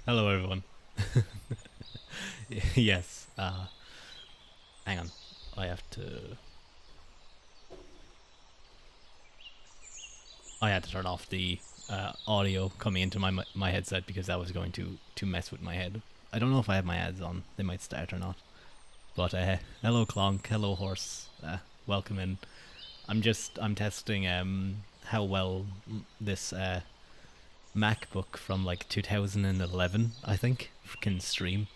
Hello, everyone. Yes. Hang on. I have to. I had to turn off the audio coming into my headset because that was going to mess with my head. I don't know if I have my ads on. They might start or not. But hello, Clonk. Hello, Horse. Welcome in. I'm testing how well this MacBook from like 2011, I think, can stream.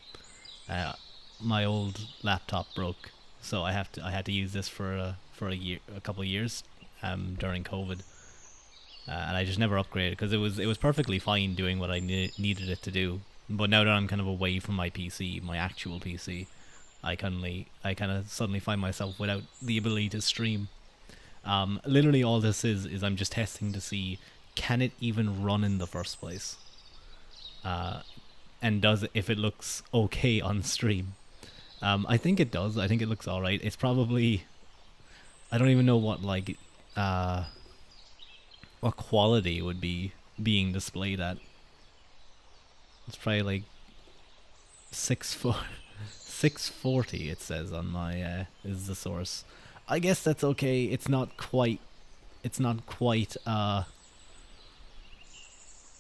Uh, my old laptop broke, so I had to use this for a couple of years during COVID, and I just never upgraded because it was perfectly fine doing what I needed it to do. But now that I'm kind of away from my PC, my actual PC, I kind of suddenly find myself without the ability to stream. Literally, all this is I'm just testing to see, can it even run in the first place, uh, and does it, if it looks okay on stream. I think it does. I think it looks all right. It's probably, I don't even know uh what quality would be being displayed at. It's probably like 640. It says on my is the source. I guess that's okay. It's not quite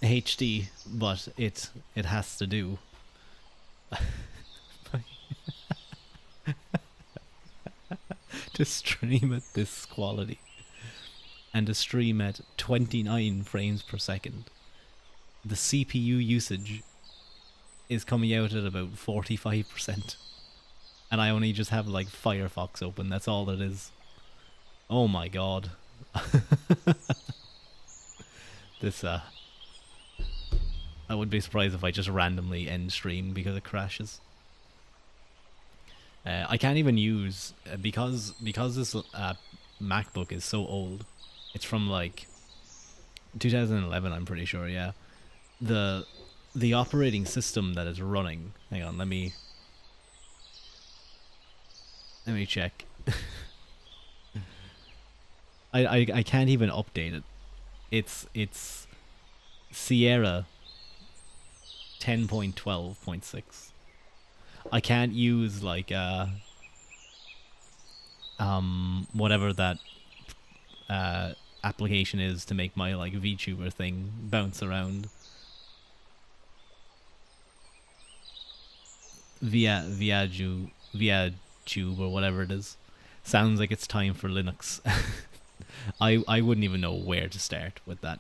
HD, but it has to do. To stream at this quality and to stream at 29 frames per second. The CPU usage is coming out at about 45%. And I only just have like Firefox open. That's all it is. Oh my god. This I would be surprised if I just randomly end stream because it crashes. I can't even use because this MacBook is so old. It's from like 2011, I'm pretty sure. Yeah, the the operating system that is running. Hang on, let me check. I can't even update it. It's Sierra 10.12.6. I can't use like whatever that uh application is to make my like VTuber thing bounce around via tube or whatever it is. Sounds like it's time for Linux. I wouldn't even know where to start with that.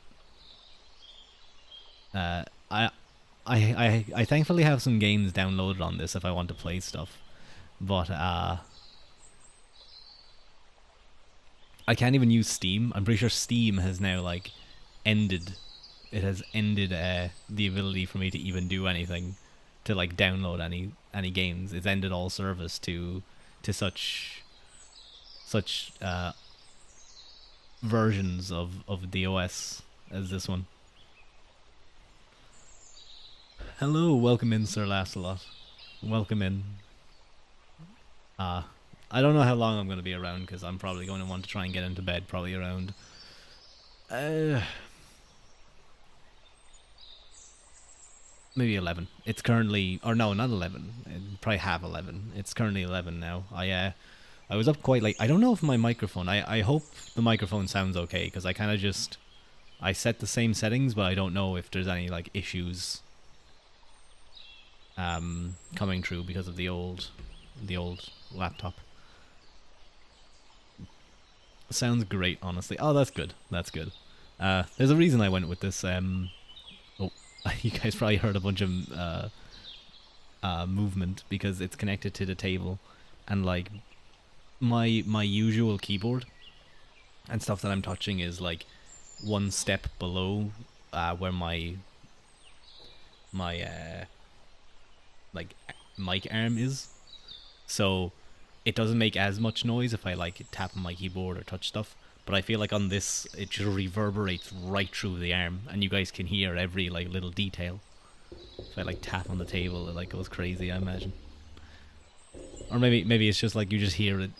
Uh, I I thankfully have some games downloaded on this if I want to play stuff, but I can't even use Steam. I'm pretty sure Steam has now like ended. It has ended the ability for me to even do anything, to like download any games. It's ended all service to such versions of the OS as this one. Hello, welcome in, Sir Lancelot. Welcome in. Uh, I don't know how long I'm going to be around because I'm probably going to want to try and get into bed probably around uh, maybe 11. It's currently, or no, not 11. Probably half 11. It's currently 11 now. I was up quite late. I don't know if my microphone. I hope the microphone sounds okay because I kind of just I set the same settings, but I don't know if there's any like issues coming through because of the old laptop. Sounds great, honestly. Oh, that's good. That's good. There's a reason I went with this. Oh, you guys probably heard a bunch of movement because it's connected to the table, and like my usual keyboard and stuff that I'm touching is like one step below where my like mic arm is. So it doesn't make as much noise if I like tap on my keyboard or touch stuff. But I feel like on this, it just reverberates right through the arm, and you guys can hear every like little detail. If I like tap on the table, it like goes crazy. I imagine, or maybe it's just like you just hear it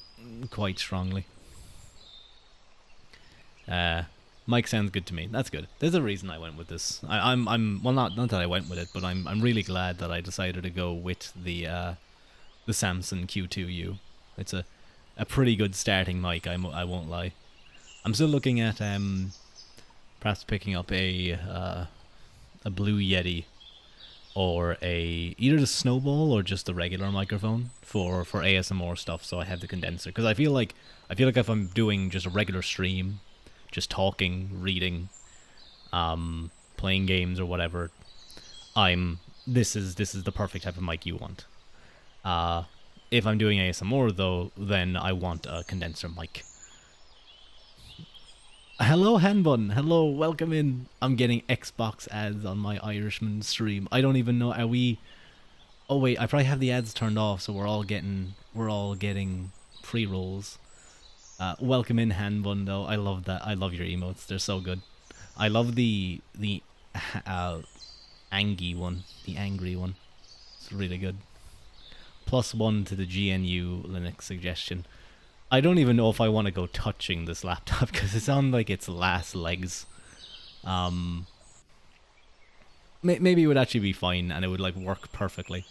quite strongly. Uh, Mike sounds good to me. That's good. There's a reason I went with this. I'm well, not that I went with it, but I'm really glad that I decided to go with the Samson Q2U. It's a pretty good starting mic. I won't lie. I'm still looking at perhaps picking up a Blue Yeti or either the Snowball or just the regular microphone for ASMR stuff. So I have the condenser because I feel like if I'm doing just a regular stream, just talking, reading, playing games or whatever, this is the perfect type of mic you want. If I'm doing ASMR though, then I want a condenser mic. Hello, Hanbun. Hello, welcome in. I'm getting Xbox ads on my Irishman stream. I don't even know. Are we? Oh wait, I probably have the ads turned off, so we're all getting pre-rolls. Welcome in, Hanbun. Though I love that. I love your emotes. They're so good. I love the Angie one, the angry one. It's really good. +1 to the GNU Linux suggestion. I don't even know if I want to go touching this laptop because it's on like its last legs. Maybe it would actually be fine and it would like work perfectly.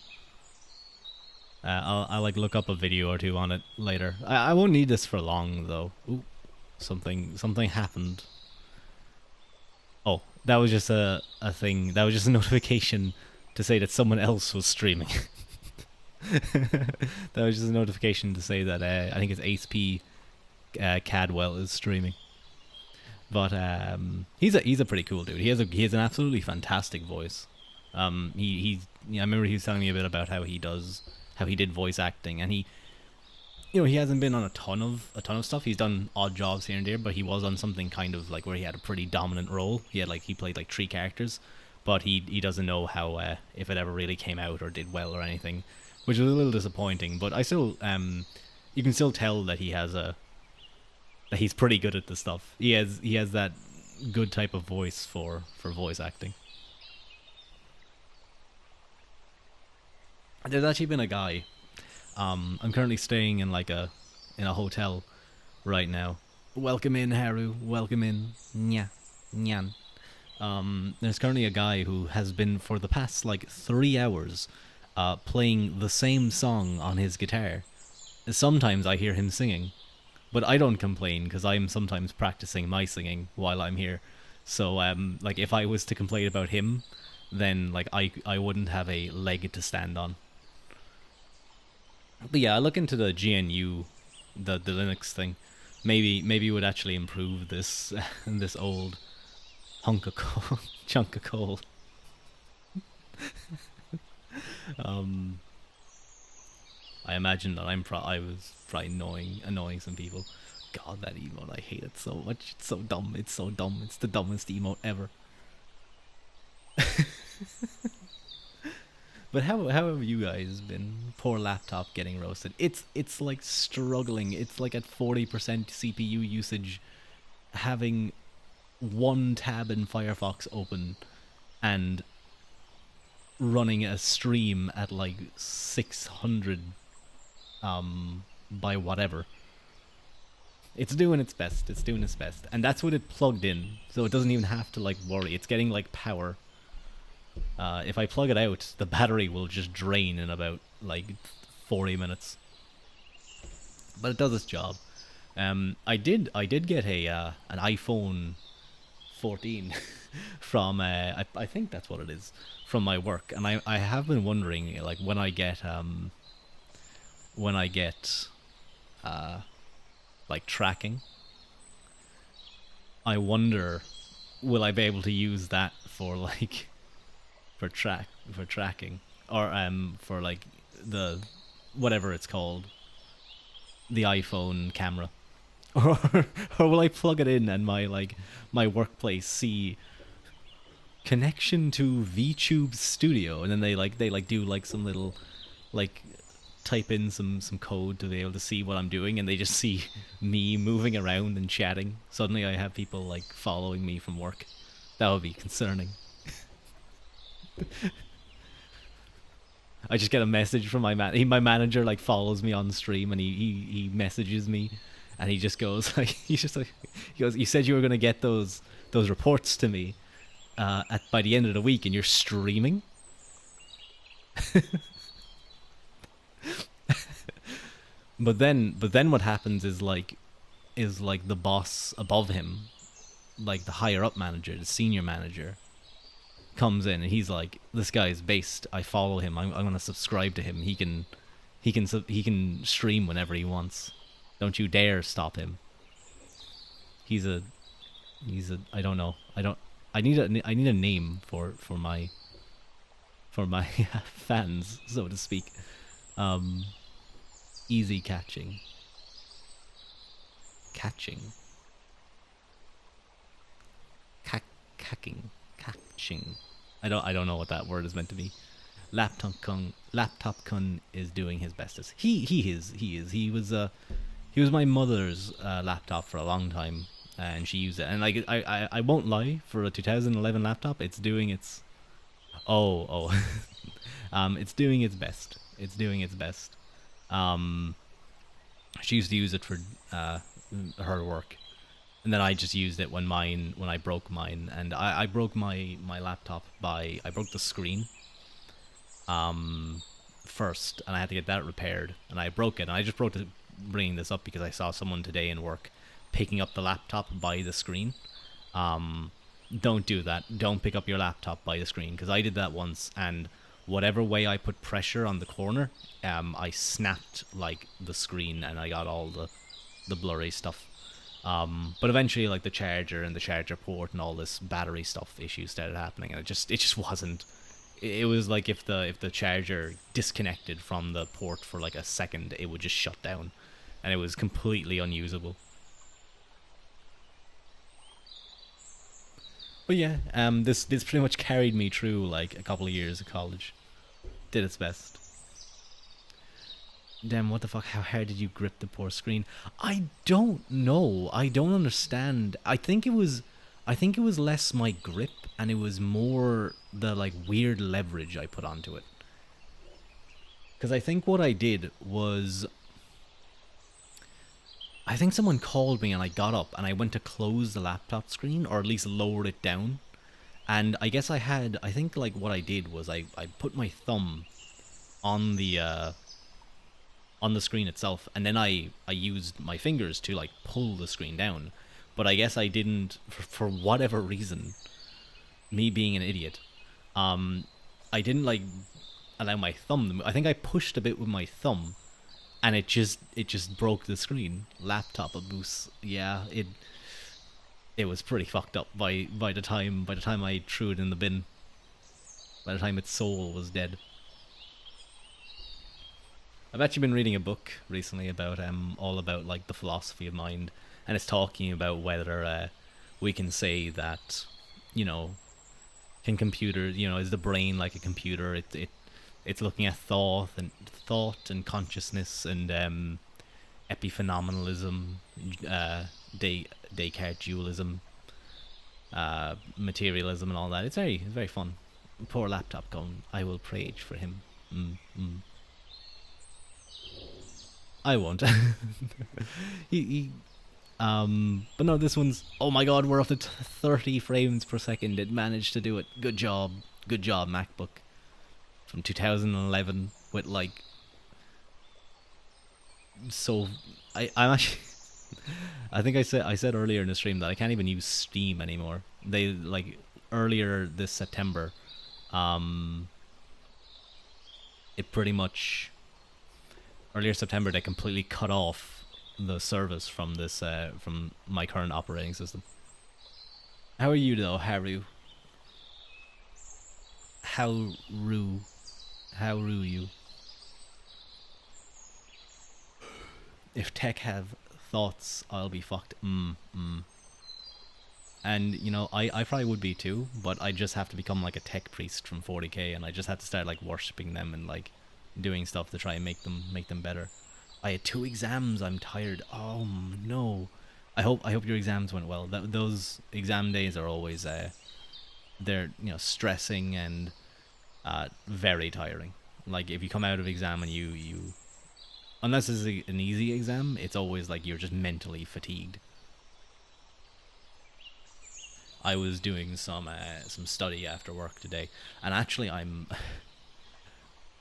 I'll like look up a video or two on it later. I won't need this for long though. Ooh, something happened. Oh, that was just a thing. That was just a notification to say that someone else was streaming. That was just a notification to say that I think it's HP Cadwell is streaming. But he's a pretty cool dude. He has an absolutely fantastic voice. I remember he was telling me a bit about how he did voice acting, and he hasn't been on a ton of stuff. He's done odd jobs here and there, but he was on something kind of like where he had a pretty dominant role. He played like 3 characters, but he doesn't know how if it ever really came out or did well or anything, which is a little disappointing. But I still you can still tell that that he's pretty good at the stuff. He has that good type of voice for voice acting. There's actually been a guy. I'm currently staying in in a hotel right now. Welcome in, Haru. Welcome in. Nya. Nyan. There's currently a guy who has been for the past 3 hours playing the same song on his guitar. Sometimes I hear him singing, but I don't complain because I'm sometimes practicing my singing while I'm here. So if I was to complain about him, then I wouldn't have a leg to stand on. But yeah, I look into the GNU, the Linux thing. Maybe it would actually improve this this old hunk of coal, chunk of coal. I imagine that I was probably annoying some people. God, that emote, I hate it so much. It's so dumb. It's so dumb. It's the dumbest emote ever. But how have you guys been? Poor laptop getting roasted. It's like struggling. It's like at 40% CPU usage, having 1 tab in Firefox open, and running a stream at 600 by whatever. It's doing its best. It's doing its best, and that's what it plugged in, so it doesn't even have to worry. It's getting power. If I plug it out, the battery will just drain in about 40 minutes. But it does its job. I did get an iPhone 14 from I think that's what it is, from my work, and I have been wondering when I get tracking, I wonder will I be able to use that for for tracking, or for the whatever it's called, the iPhone camera, or will I plug it in and my workplace see connection to VTube Studio, and then they do some little type in some code to be able to see what I'm doing, and they just see me moving around and chatting. Suddenly I have people following me from work. That would be concerning. I just get a message from my manager follows me on stream, and he messages me, And he just goes like he's just like he goes, you said you were gonna get those reports to me at by the end of the week, and you're streaming. But then what happens is like the boss above him, like the higher up manager, the senior manager, comes in and he's like, "This guy's based. I follow him. I'm gonna subscribe to him. He can stream whenever he wants. Don't you dare stop him. He's a I don't know. I need a name for my fans, so to speak. Um, easy catching, catching. I don't know what that word is meant to be. Laptop kun is doing his bestest. He was my mother's laptop for a long time, and she used it. And like I won't lie, for a 2011 laptop, it's doing its oh it's doing its best. It's doing its best. Um, she used to use it for her work, and then I just used it when I broke mine, and I broke my laptop by I broke the screen first, and I had to get that repaired, and I broke it, and I just broke it bringing this up because I saw someone today in work picking up the laptop by the screen. Um, don't do that. Don't pick up your laptop by the screen, because I did that once, and whatever way I put pressure on the corner, I snapped like the screen, and I got all the blurry stuff. But eventually, like the charger and the charger port and all this battery stuff issues started happening, and it just wasn't. It was like if the charger disconnected from the port for like a second, it would just shut down, and it was completely unusable. But yeah, this pretty much carried me through like a couple of years of college. Did its best. Damn, what the fuck? How hard did you grip the poor screen? I don't know. I don't understand. I think it was less my grip, and it was more the like weird leverage I put onto it. Because I think what I did was, I think someone called me and I got up and I went to close the laptop screen, or at least lower it down. And I think like what I did was I put my thumb on the screen itself, and then I used my fingers to like pull the screen down. But I guess I didn't, for whatever reason, me being an idiot, um, I didn't like allow my thumb to move. I think I pushed a bit with my thumb, and it just broke the screen. Laptop abuse. Yeah, it was pretty fucked up by the time I threw it in the bin. By the time its soul was dead. I've actually been reading a book recently about all about like the philosophy of mind, and it's talking about whether we can say that, you know, can computer, is the brain like a computer? It's looking at thought and consciousness and epiphenomenalism, uh, Descartes dualism, materialism, and all that. It's very fun. Poor laptop going. I will preach for him. Mm, mm. I won't. he but no, this one's. Oh my god, we're up to 30 frames per second. It managed to do it. Good job, MacBook from 2011 with like so. I'm actually. I think I said earlier in the stream that I can't even use Steam anymore. They like earlier this September. Um, it pretty much earlier September they completely cut off the service from this from my current operating system. How are you though, Haru? How ru? How ru you? If tech have thoughts, I'll be fucked. And I probably would be too, but I just have to become like a tech priest from 40k, and I just have to start like worshipping them and like doing stuff to try and make them better. I had 2 exams. I'm tired. Oh no. I hope your exams went well. Those exam days are always they're stressing and very tiring. Like if you come out of exam and you unless it's an easy exam, it's always like you're just mentally fatigued. I was doing some study after work today, and actually I'm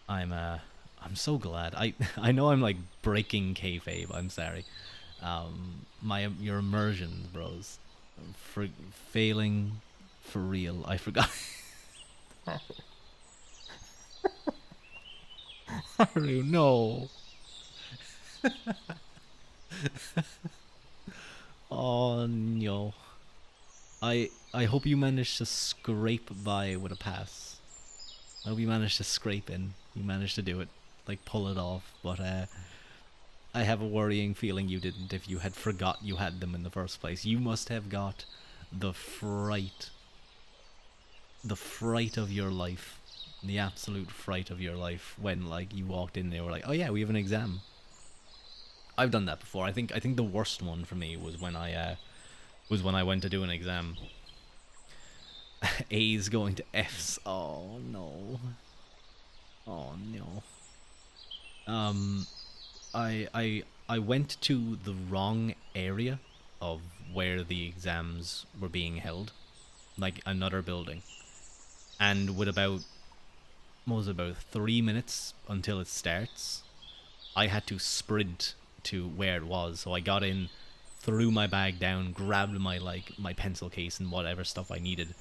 I'm so glad. I know I'm like breaking kayfabe. I'm sorry. My your immersion, bros, for failing for real. I forgot. Haru, no. Oh no. I hope you managed to scrape by with a pass. I hope you managed to scrape in. You managed to do it, like pull it off. But I have a worrying feeling you didn't. If you had forgot you had them in the first place, you must have got the fright, the fright of your life, the absolute fright of your life when like you walked in there, were like, oh yeah, we have an exam. I've done that before. I think the worst one for me was when I went to do an exam. A's going to F's. Oh no. Oh no. Um, I went to the wrong area of where the exams were being held, like another building, and with about what was it, about 3 minutes until it starts, I had to sprint to where it was. So I got in, threw my bag down, grabbed my like my pencil case and whatever stuff I needed,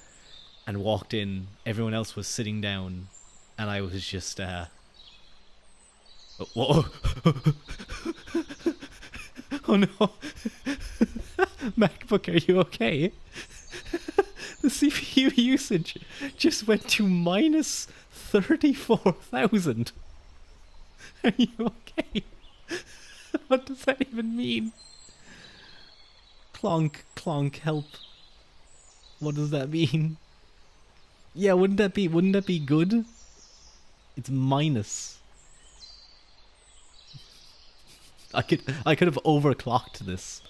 and walked in. Everyone else was sitting down, and I was just whoa. Oh no. MacBook, are you okay? The CPU usage just went to minus 34,000. Are you okay? What does that even mean? Clonk, clonk, help. What does that mean? Yeah, wouldn't that be good? It's minus. I could have overclocked this.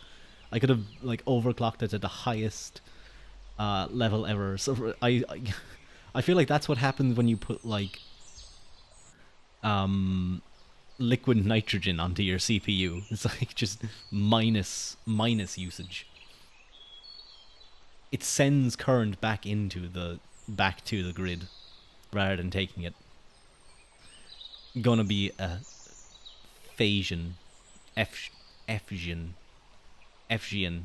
I could have like overclocked it at the highest level ever. So I feel like that's what happens when you put like liquid nitrogen onto your CPU. It's like just minus usage. It sends current back to the grid rather than taking it. Gonna be a Phasian, Fgian, Fgian,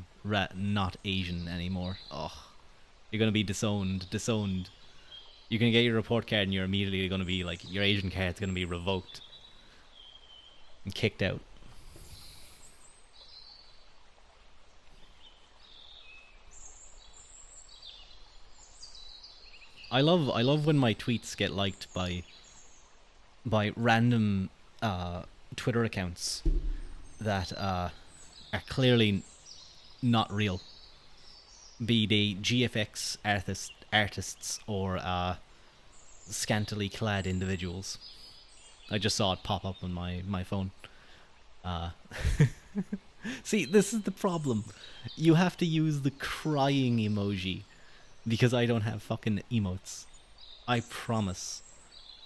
not Asian anymore. Oh, you're gonna be disowned. You're gonna get your report card and you're immediately gonna be like, your Asian card's gonna be revoked and kicked out. I love when my tweets get liked by random Twitter accounts that are clearly not real, be they GFX artists or scantily clad individuals. I just saw it pop up on my phone. Uh, See, this is the problem. You have to use the crying emoji because I don't have fucking emotes. I promise.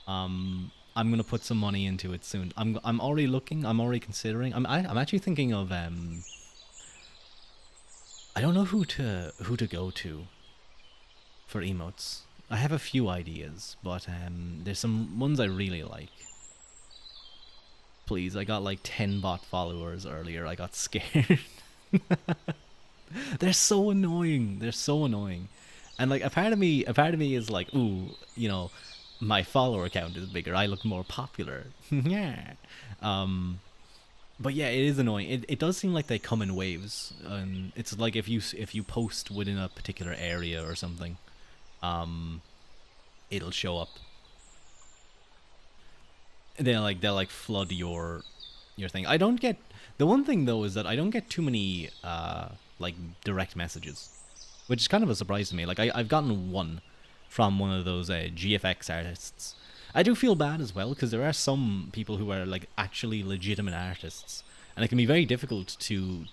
I'm gonna put some money into it soon. I'm already looking. I'm already considering. I'm actually thinking of I don't know who to go to for emotes. I have a few ideas, but there's some ones I really like. Please, I got like 10 bot followers earlier. I got scared. They're so annoying. They're so annoying. And like a part of me is like, ooh, my follower count is bigger. I look more popular. Yeah. Um, but yeah, it is annoying. It does seem like they come in waves. It's like if you post within a particular area or something, um, it'll show up. They'll like flood your thing. I don't get the one thing though is that I don't get too many like direct messages, which is kind of a surprise to me. Like I've gotten one from one of those GFX artists. I do feel bad as well because there are some people who are like actually legitimate artists, and it can be very difficult to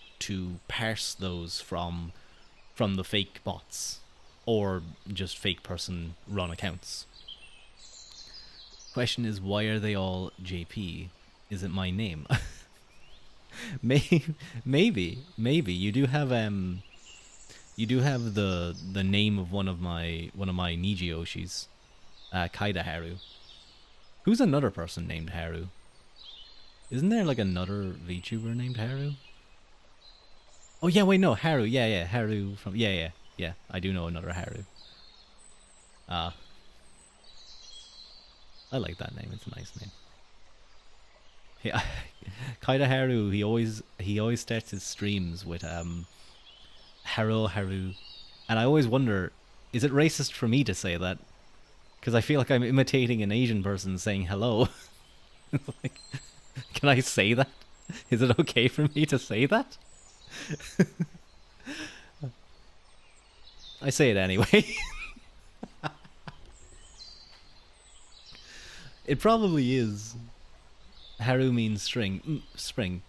parse those from the fake bots or just fake person run accounts. Question is, why are they all JP? Is it my name? Maybe, maybe you do have the name of one of my Nijioshis, Kaida Haru. Who's another person named Haru? Isn't there like another VTuber named Haru? Oh yeah, wait, no, Haru. Yeah, yeah, Haru from yeah. I do know another Haru. Uh I like that name. It's a nice name. Yeah, Kaida Haru. He always starts his streams with Haru Haru, and I always wonder, is it racist for me to say that? Because I feel like I'm imitating an Asian person saying hello. Like, can I say that? Is it okay for me to say that? I say it anyway. It probably is. Haru means string, spring.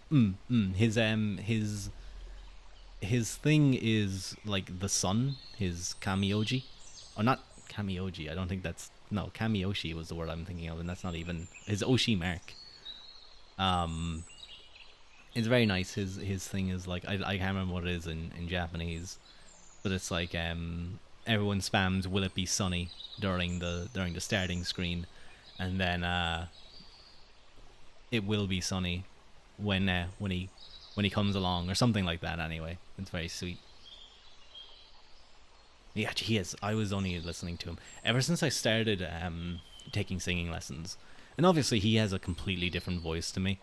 His thing is like the sun. His kamioji, or not kamioji. I don't think that's no kamioshi was the word I'm thinking of, and that's not even his oshi mark. Um, it's very nice. His thing is like I can't remember what it is in Japanese, but it's like everyone spams "Will it be sunny" during the starting screen, and then it will be sunny when he comes along or something like that. Anyway, it's very sweet. Yeah, he is. I was only listening to him ever since I started taking singing lessons, and obviously he has a completely different voice to me.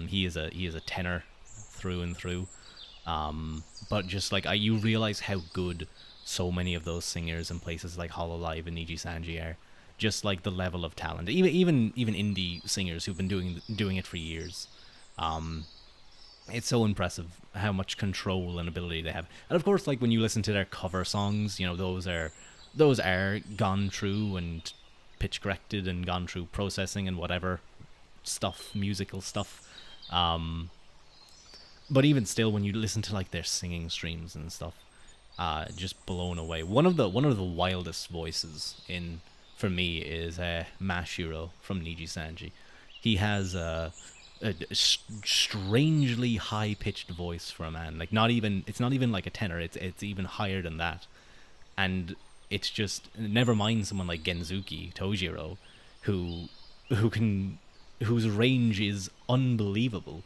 He is a tenor through and through. But just like you realize how good so many of those singers in places like Hololive and Niji Sanji are. Just like the level of talent, even indie singers who've been doing it for years. Um, it's so impressive how much control and ability they have. And of course, like when you listen to their cover songs, those are gone through and pitch corrected and gone through processing and whatever stuff, musical stuff. Um, but even still, when you listen to like their singing streams and stuff, just blown away. One of the wildest voices in for me is Mashiro from Niji Sanji. He has a strangely high pitched voice for a man. Like not even it's not even like a tenor. It's even higher than that, and it's just never mind someone like Genzuki Tojiro, who who can whose range is unbelievable.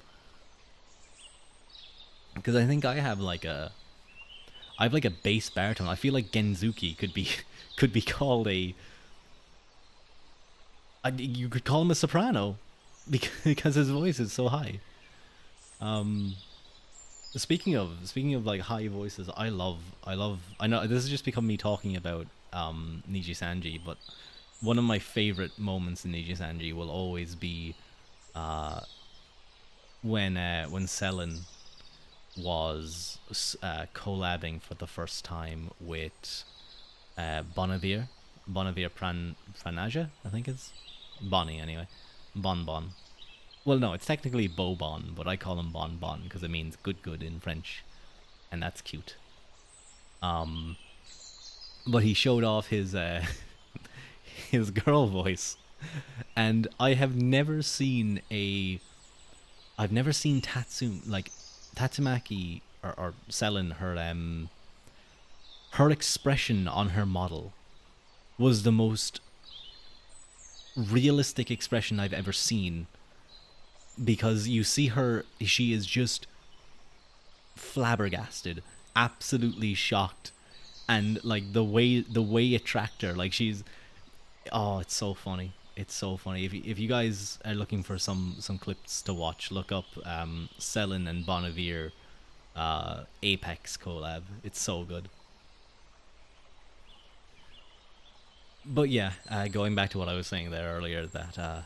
Because I think I have like a bass baritone. I feel like Genzuki could be could be called you could call him a soprano because his voice is so high. Um, speaking of like high voices, I know this has just become me talking about Niji Sanji, but one of my favorite moments in Niji Sanji will always be uh, when Selen was collabing for the first time with Bonavir, Pranaja, I think it's Bonnie anyway, Bon Bon. Well, no, it's technically Bobon, but I call him Bon Bon because it means good in French, and that's cute. Um, but he showed off his his girl voice, and I've never seen Tatsumaki or Selen her expression on her model was the most realistic expression I've ever seen, because you see her, she is just flabbergasted, absolutely shocked, and like the way it tracked her, like she's oh, it's so funny. It's so funny. If you guys are looking for some clips to watch, look up Selen and Bonavir Apex collab. It's so good. But yeah, going back to what I was saying there earlier, that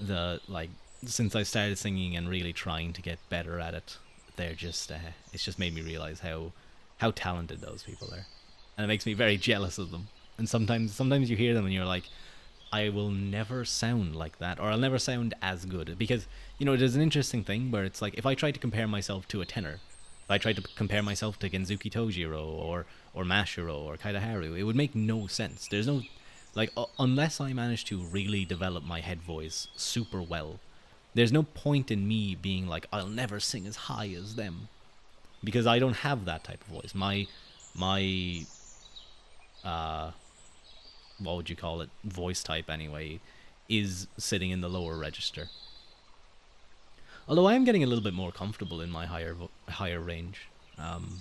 the like since I started singing and really trying to get better at it, they're just it's just made me realize how talented those people are, and it makes me very jealous of them. And sometimes you hear them and you're like, I will never sound like that, or I'll never sound as good, because there's an interesting thing where it's like if I tried to compare myself to a tenor, if I tried to compare myself to Genzuki Tojiro or Mashiro or Kaidaharu, it would make no sense. There's no unless I manage to really develop my head voice super well, There's no point in me being like, I'll never sing as high as them, because I don't have that type of voice. My uh what would you call it, voice type anyway, is sitting in the lower register. Although I am getting a little bit more comfortable in my higher range. Um,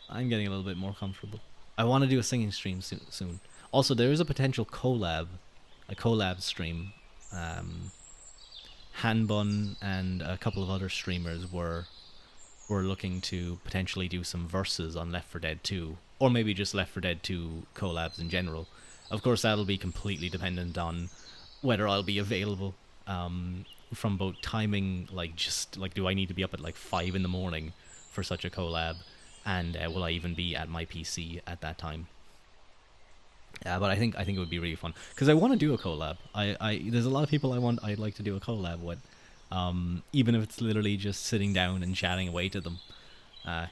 I'm getting a little bit more comfortable. I want to do a singing stream soon. Also, there is a potential a collab stream. Um, Hanbun and a couple of other streamers were looking to potentially do some verses on Left 4 Dead 2, or maybe just Left 4 Dead 2 collabs in general. Of course, that'll be completely dependent on whether I'll be available. From both timing, like just like, do I need to be up at like 5 in the morning for such a collab, and will I even be at my PC at that time? But I think it would be really fun because I want to do a collab. There's a lot of people I'd like to do a collab with, even if it's literally just sitting down and chatting away to them, uh,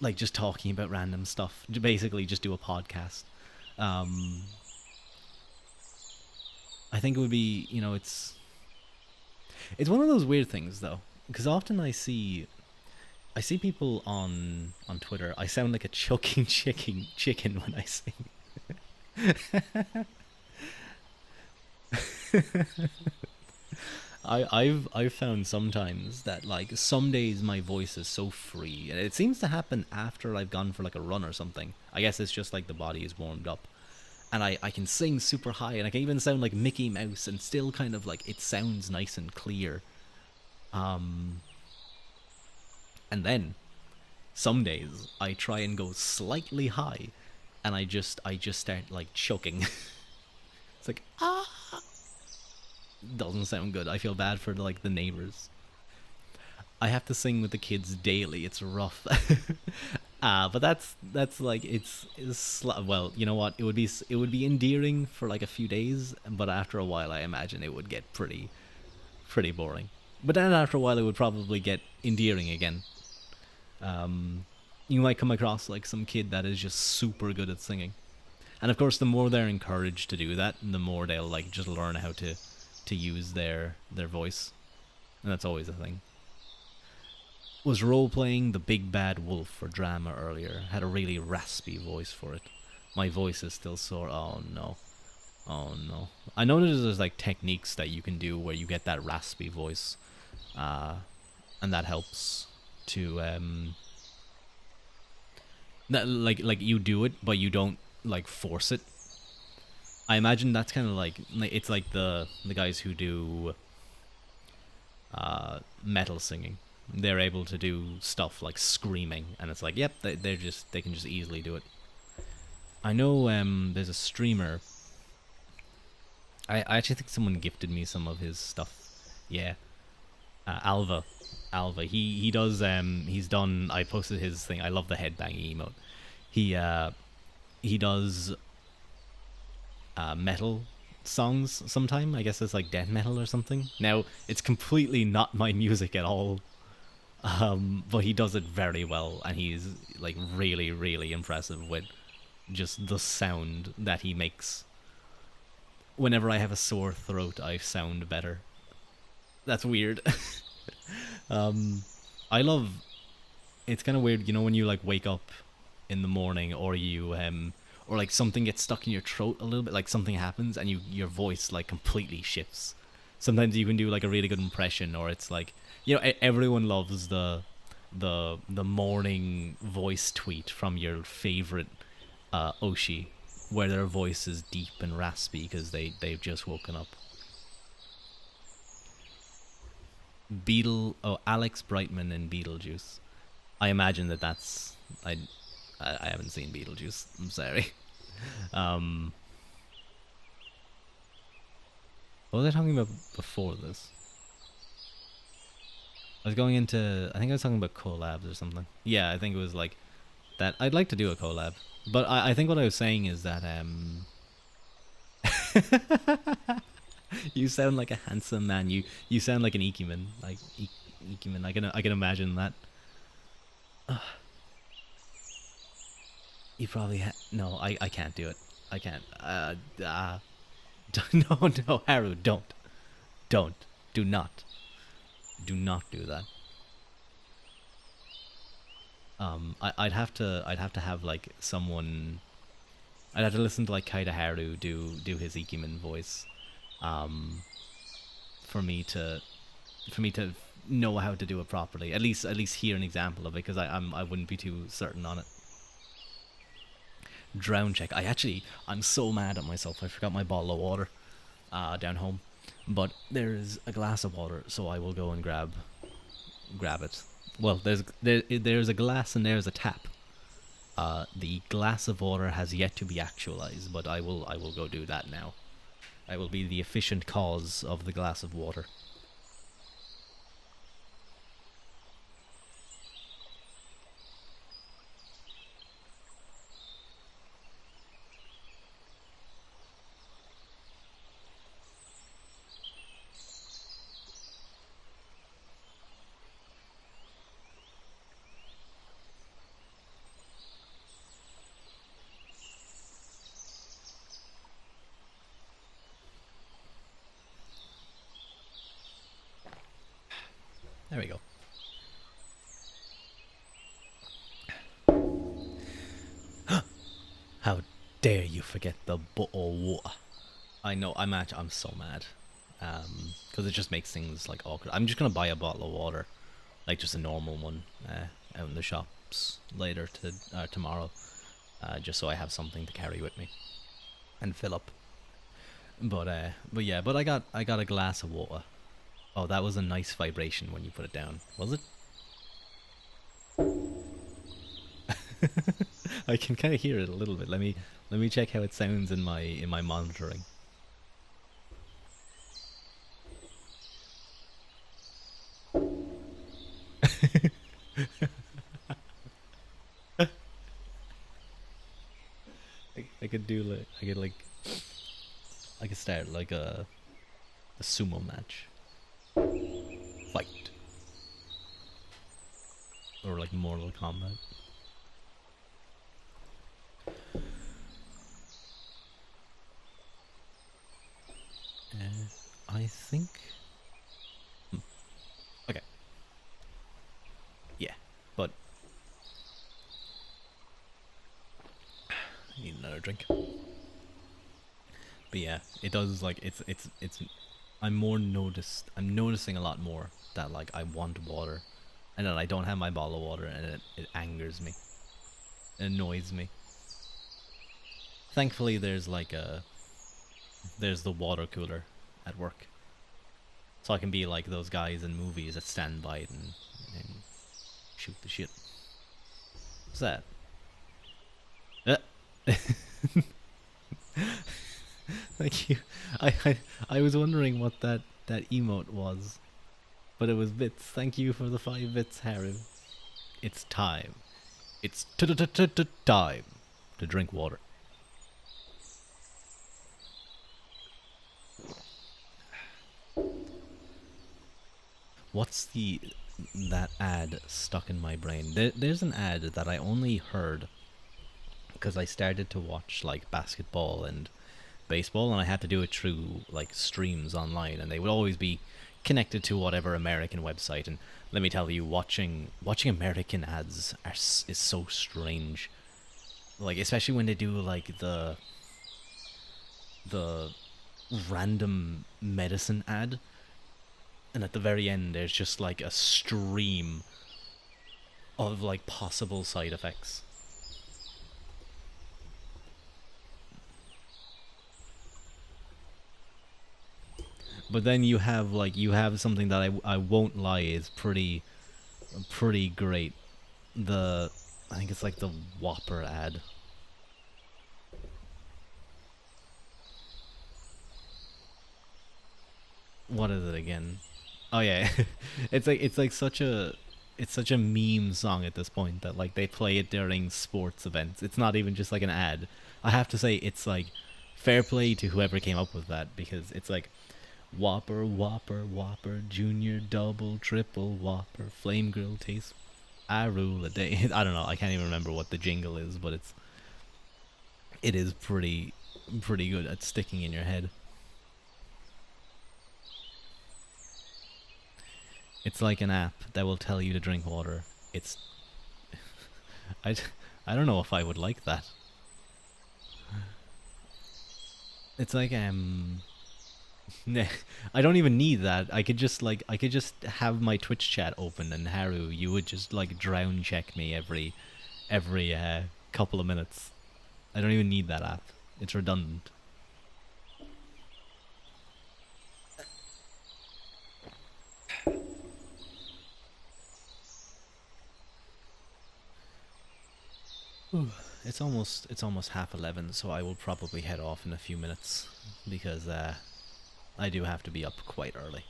like just talking about random stuff. Basically, just do a podcast. Um, I think it would be, it's one of those weird things though, because often I see people on Twitter. I sound like a choking chicken when I sing. I've found sometimes that like some days my voice is so free, and it seems to happen after I've gone for like a run or something. I guess it's just like the body is warmed up, and I can sing super high, and I can even sound like Mickey Mouse, and still kind of like it sounds nice and clear. Um, and then some days I try and go slightly high, and I just start like choking. It's like, doesn't sound good. I feel bad for like the neighbors. I have to sing with the kids daily. It's rough. But that's like well, you know what? It would be endearing for like a few days, but after a while, I imagine it would get pretty boring. But then after a while, it would probably get endearing again. You might come across like some kid that is just super good at singing, and of course, the more they're encouraged to do that, the more they'll like just learn how to use their voice, and that's always a thing. Was role playing the big bad wolf for drama earlier. Had a really raspy voice for it. My voice is still sore. Oh no. Oh no. I know there's like techniques that you can do where you get that raspy voice, uh, and that helps to that like you do it, but you don't like force it. I imagine that's kind of like it's like the guys who do metal singing. They're able to do stuff like screaming, and it's like, yep, they can just easily do it. I know there's a streamer. I actually think someone gifted me some of his stuff. Yeah, Alva, Alva. He does he's done. I posted his thing. I love the headbanging emote. He does metal songs sometime. I guess it's like death metal or something. Now it's completely not my music at all. But he does it very well, and he's like really, really impressive with just the sound that he makes. Whenever I have a sore throat, I sound better. That's weird. um, I love. It's kind of weird, when you like wake up in the morning, or or like something gets stuck in your throat a little bit, like something happens, and your voice like completely shifts. Sometimes you can do like a really good impression, or it's like, everyone loves the morning voice tweet from your favorite Oshi, where their voice is deep and raspy because they've just woken up. Alex Brightman in Beetlejuice. I imagine that's I haven't seen Beetlejuice. I'm sorry. Um, what was I talking about before this? I was going into. I think I was talking about collabs or something. Yeah, I think it was like that. I'd like to do a collab, but I think what I was saying is that you sound like a handsome man. You sound like an Ikiman, like Ikiman. I can imagine that. You probably no. I can't do it. I can't. No, Haru, don't. Don't. Do not. Do not do that. I'd have to have like someone. I'd have to listen to like Kaida Haru do his Ikiman voice, um, for me to know how to do it properly. At least hear an example of it, because I wouldn't be too certain on it. Drown check. I'm so mad at myself. I forgot my bottle of water down home, but there's a glass of water, so I will go and grab it. Well, there's a glass and there's a tap. The glass of water has yet to be actualized, but I will go do that now. I will be the efficient cause of the glass of water. There we go. How dare you forget the bottle of water? I know, I'm so mad. Because it just makes things like awkward. I'm just gonna buy a bottle of water, like just a normal one, out in the shops later tomorrow, just so I have something to carry with me and fill up. But yeah, I got a glass of water. Oh, that was a nice vibration when you put it down, was it? I can kind of hear it a little bit. Let me check how it sounds in my monitoring. I could do like I could start like a sumo match. Fight. Or like Mortal Kombat. I think. Okay. Yeah, but I need another drink. But yeah, it does like it's. I'm noticing a lot more that like I want water, and then I don't have my bottle of water, and it angers me. It annoys me. Thankfully, there's the water cooler at work, so I can be like those guys in movies that stand by it and shoot the shit. What's that? Thank you. I was wondering what that emote was, but it was bits. Thank you for the 5 bits, Harry. It's time. It's time to drink water. What's that ad stuck in my brain? There's an ad that I only heard because I started to watch like basketball and baseball, and I had to do it through like streams online, and they would always be connected to whatever American website. And let me tell you, watching American ads is so strange. Like especially when they do like the random medicine ad, and at the very end there's just like a stream of like possible side effects. But then you have something that I won't lie is pretty great. I think it's like the Whopper ad. What is it again? Oh yeah, it's like such a meme song at this point that like they play it during sports events. It's not even just like an ad. I have to say it's like fair play to whoever came up with that, because it's like Whopper, Whopper, Whopper, Junior, Double, Triple, Whopper, Flame Grill taste. I rule a day. I don't know. I can't even remember what the jingle is, but it is pretty good at sticking in your head. It's like an app that will tell you to drink water. It's I, I don't know if I would like that. It's like nah, I don't even need that. I could just have my Twitch chat open and Haru, you would just like drown check me every couple of minutes. I don't even need that app. It's redundant. It's almost 11:30, so I will probably head off in a few minutes because I do have to be up quite early.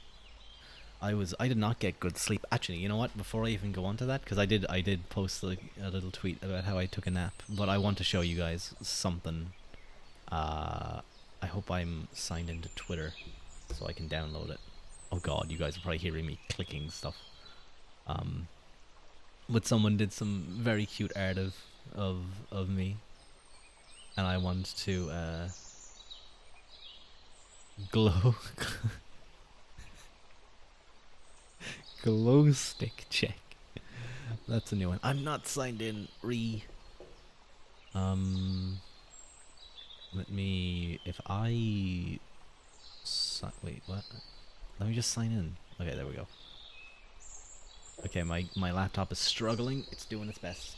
I did not get good sleep. Actually, you know what? Before I even go on to that, because I did post a little tweet about how I took a nap, but I want to show you guys something. I hope I'm signed into Twitter so I can download it. Oh God, you guys are probably hearing me clicking stuff. Um, but someone did some very cute art of of me, and I want to glow glow stick check. That's a new one. I'm not signed in. Um, let me. If I. Wait, what? Let me just sign in. Okay, there we go. Okay, my laptop is struggling. It's doing its best.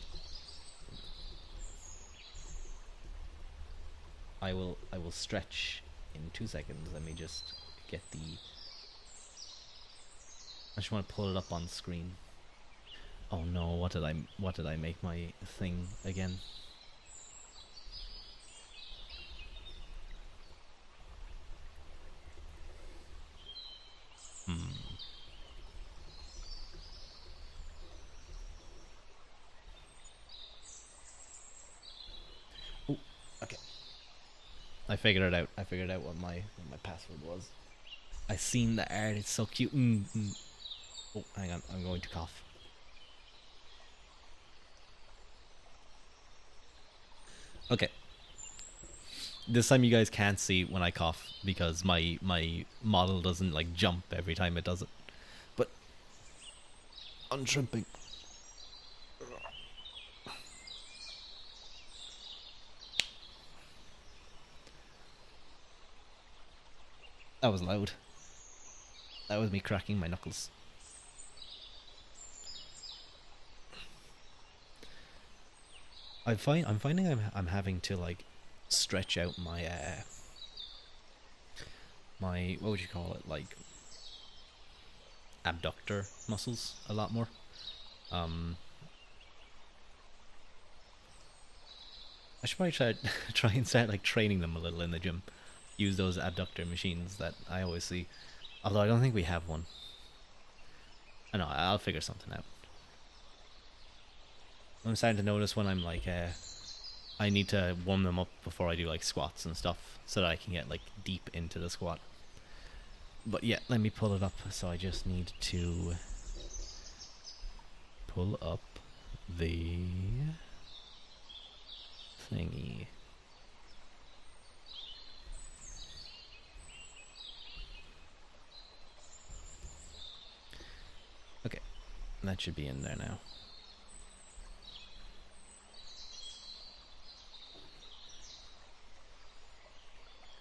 I will stretch in 2 seconds. Let me just get the. I just want to pull it up on screen. Oh no! What did I make my thing again? Hmm. Oh, okay. I figured it out. I figured out what my password was. I seen the art. It's so cute. Oh, hang on. I'm going to cough. Okay. This time you guys can't see when I cough because my model doesn't like jump every time it does it. But I'm tripping. That was loud. That was me cracking my knuckles. I'm finding I'm having to like stretch out my what would you call it, like abductor muscles a lot more. Um, I should probably try try and start like training them a little in the gym. Use those abductor machines that I always see. Although I don't think we have one. I know I'll figure something out. I'm starting to notice when I'm like I need to warm them up before I do like squats and stuff so that I can get like deep into the squat. But yeah, let me pull it up. So I just need to pull up the thingy. Okay, that should be in there now.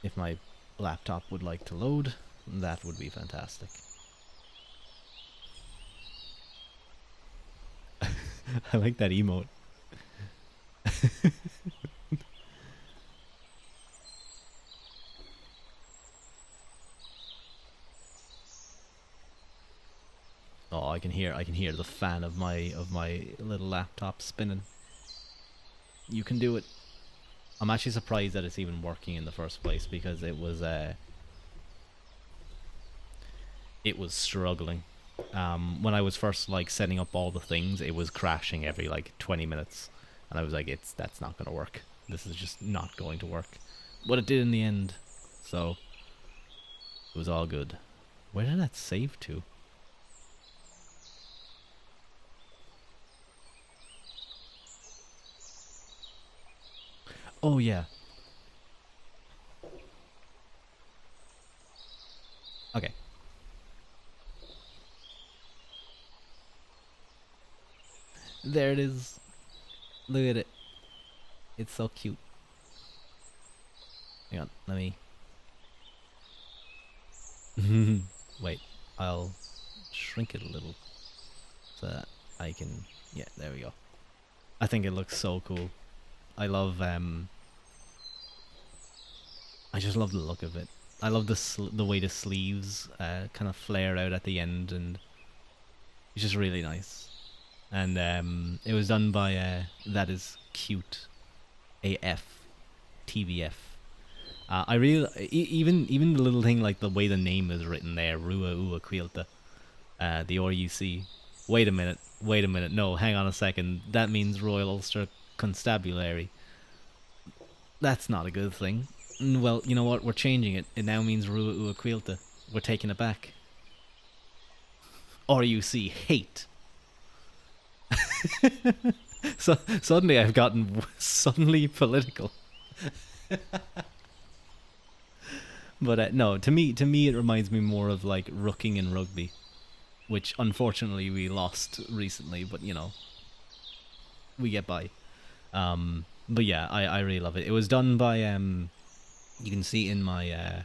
If my laptop would like to load, that would be fantastic. I like that emote. Oh, I can hear the fan of my little laptop spinning. You can do it. I'm actually surprised that it's even working in the first place because it was struggling. When I was first like setting up all the things, it was crashing every like 20 minutes, and I was like, that's not gonna work. This is just not going to work. But it did in the end, so it was all good. Where did that save to? Oh yeah. Okay. There it is. Look at it. It's so cute. Hang on, let me. Wait, I'll shrink it a little so that I can. Yeah, there we go. I think it looks so cool. I love. I just love the look of it. I love the way the sleeves kind of flare out at the end, and it's just really nice. And it was done by That Is Cute AF TBF. I really even the little thing like the way the name is written there, Rua Ua Quilta, the RUC. Wait a minute, no, hang on a second. That means Royal Ulster Constabulary. That's not a good thing. Well, you know what? We're changing it. It now means Rua Ua Quilta. We're taking it back. RUC hate. So suddenly I've gotten suddenly political. But no, to me it reminds me more of like rooking in rugby, which unfortunately we lost recently. But you know, we get by. But yeah, I really love it. It was done by you can see in my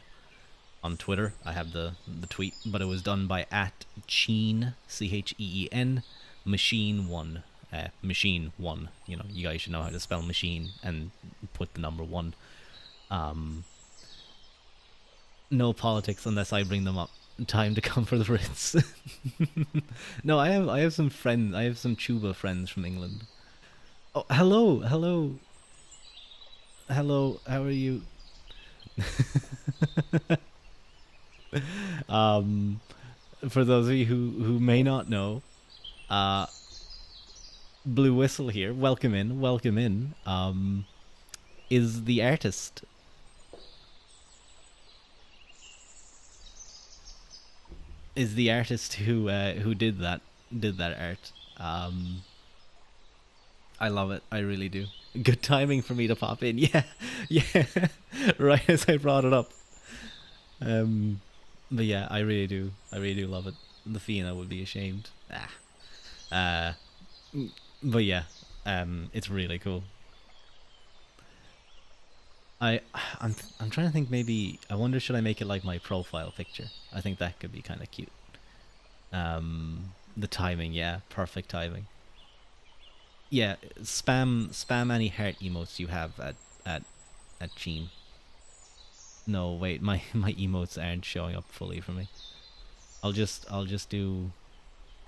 on Twitter. I have the tweet, but it was done by @Cheen CHEEN Machine1. Machine1. You know, you guys should know how to spell machine and put the number 1. No politics unless I bring them up. Time to come for the Ritz. No, I have some friends. I have some tuba friends from England. Oh, hello. How are you? For those of you who may not know, Blue Whistle here. Welcome in. Is the artist. Is the artist who did that art. I love it. I really do. Good timing for me to pop in. Yeah, yeah. Right as I brought it up. But yeah, I really do. I really do love it. The Fianna would be ashamed. But yeah, it's really cool. I'm trying to think. Maybe I wonder, should I make it like my profile picture? I think that could be kind of cute. The timing, yeah, perfect timing. Yeah, spam any heart emotes you have at Gene. No, wait, my emotes aren't showing up fully for me. I'll just do.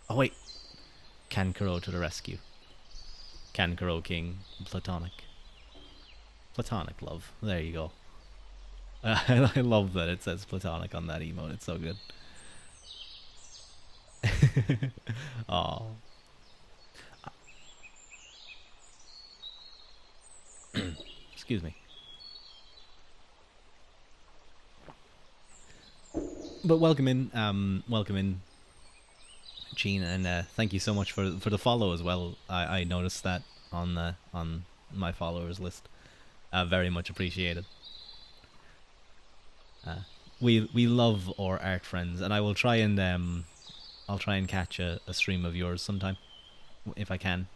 Oh wait, Kankaro to the rescue. Kankaro King, platonic love. There you go. I love that it says platonic on that emote. It's so good. Oh. Excuse me. But welcome in, Gene, and thank you so much for the follow as well. I noticed that on my followers list. Very much appreciated. We love our art friends, and I will try and I'll try and catch a stream of yours sometime if I can.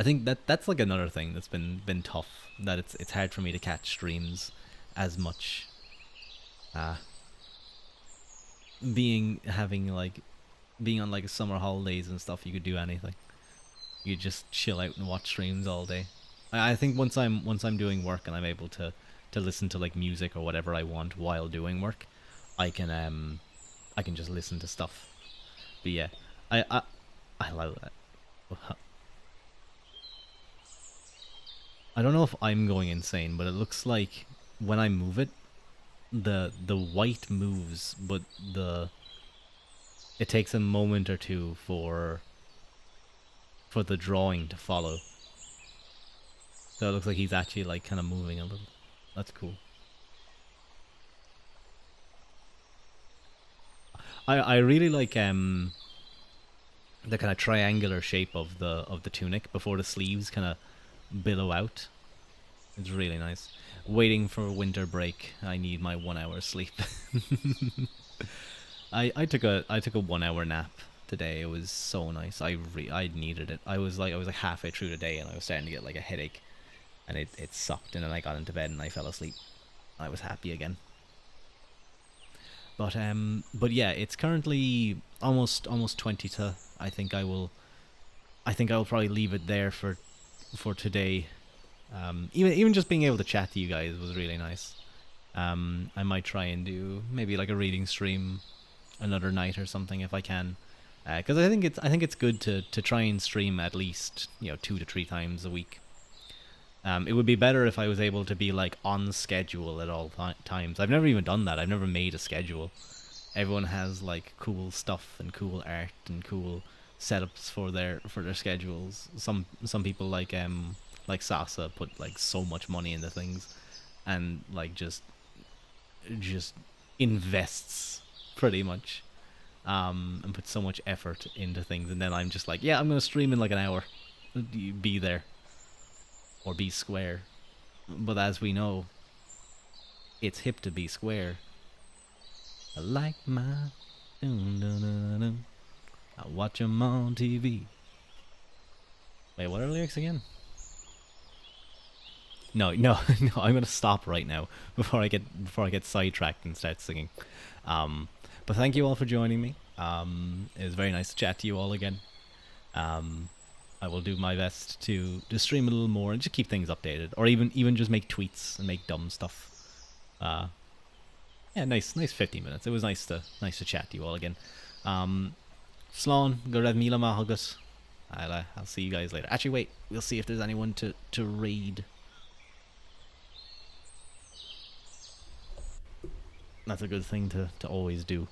I think that's like another thing that's been tough. That it's hard for me to catch streams as much. Being on like summer holidays and stuff, you could do anything. You just chill out and watch streams all day. I think once I'm doing work and I'm able to listen to like music or whatever I want while doing work, I can just listen to stuff. But yeah, I love that. I don't know if I'm going insane, but it looks like when I move it, the white moves, but it takes a moment or two for the drawing to follow. So it looks like he's actually like kind of moving a little. That's cool. I really like the kind of triangular shape of the tunic before the sleeves kind of billow out. It's really nice. Waiting for winter break. I need my 1 hour sleep. I took a 1 hour nap today. It was so nice. I needed it. I was like halfway through the day and I was starting to get like a headache, and it sucked. And then I got into bed and I fell asleep. I was happy again. But yeah, it's currently almost 20 to. I think I will probably leave it there for today. Even just being able to chat to you guys was really nice. I might try and do maybe like a reading stream another night or something if I can, because I think it's good to try and stream at least 2 to 3 times a week. It would be better if I was able to be like on schedule at all times. I've never even done that. I've never made a schedule. Everyone has like cool stuff and cool art and cool setups for their schedules. Some people like Sasa put like so much money into things, and like just invests pretty much, and put so much effort into things, and then I'm just like, yeah, I'm gonna stream in like an hour. Be there or be square. But as we know, it's hip to be square. I like my dun, dun, dun, dun. I watch 'em on TV. Wait, what are the lyrics again? No, no, no. I'm gonna stop right now before I get sidetracked and start singing. Um, but thank you all for joining me. It was very nice to chat to you all again. Um, I will do my best to stream a little more and just keep things updated, or even just make tweets and make dumb stuff. Uh, yeah, nice 50 minutes. It was nice to chat to you all again. Slán, go raibh míle maith agus. I'll see you guys later. Actually, wait. We'll see if there's anyone to read. That's a good thing to always do.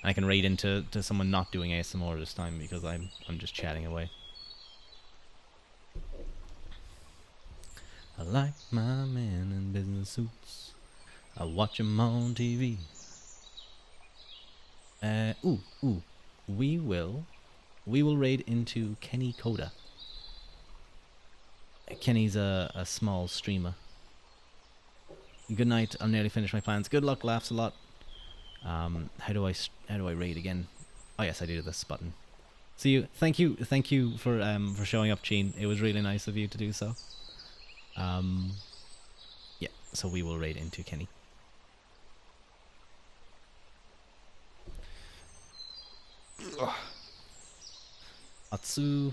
I can raid into someone not doing ASMR this time because I'm just chatting away. I like my men in business suits. I watch 'em on TV. Ooh. We will raid into Kenny Coda. Kenny's a small streamer. Good night. I'm nearly finished my plans. Good luck. Laughs a lot. How do I raid again? Oh yes, I do this button. See you. Thank you for showing up, Gene. It was really nice of you to do so. Yeah. So we will raid into Kenny. Atsu.